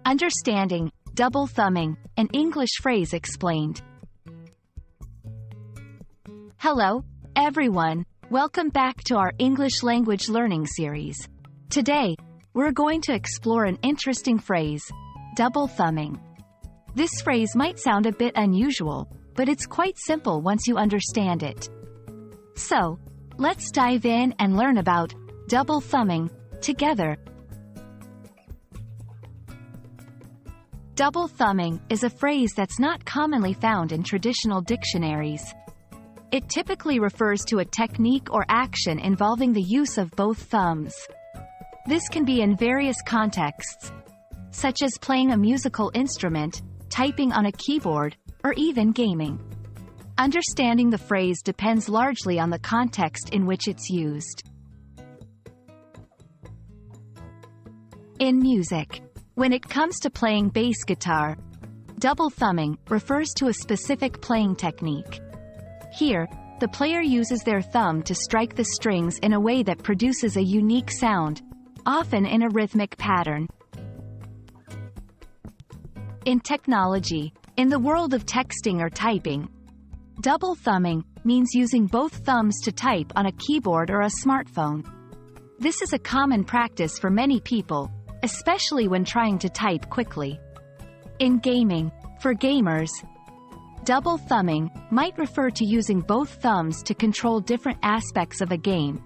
Understanding, double thumbing, an English phrase explained. Hello, everyone. Welcome back to our English language learning series. Today, we're going to explore an interesting phrase, double thumbing. This phrase might sound a bit unusual, but it's quite simple once you understand it. So, let's dive in and learn about double thumbing together. Double thumbing is a phrase that's not commonly found in traditional dictionaries. It typically refers to a technique or action involving the use of both thumbs. This can be in various contexts, such as playing a musical instrument, typing on a keyboard, or even gaming. Understanding the phrase depends largely on the context in which it's used. In music, when it comes to playing bass guitar, double thumbing refers to a specific playing technique. Here, the player uses their thumb to strike the strings in a way that produces a unique sound, often in a rhythmic pattern. In technology, in the world of texting or typing, double thumbing means using both thumbs to type on a keyboard or a smartphone. This is a common practice for many people, especially when trying to type quickly. In gaming, for gamers, double thumbing might refer to using both thumbs to control different aspects of a game,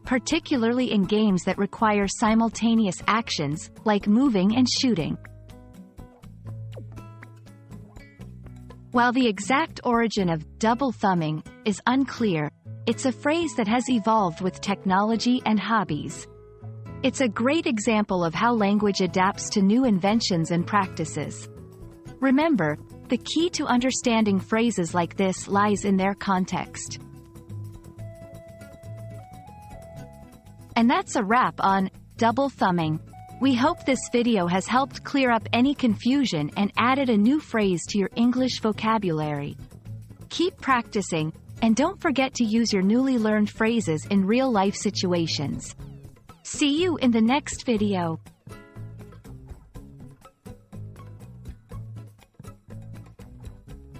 particularly in games that require simultaneous actions, like moving and shooting. While the exact origin of double thumbing is unclear, it's a phrase that has evolved with technology and hobbies. It's a great example of how language adapts to new inventions and practices. Remember, the key to understanding phrases like this lies in their context. And that's a wrap on double thumbing. We hope this video has helped clear up any confusion and added a new phrase to your English vocabulary. Keep practicing, and don't forget to use your newly learned phrases in real-life situations. See you in the next video.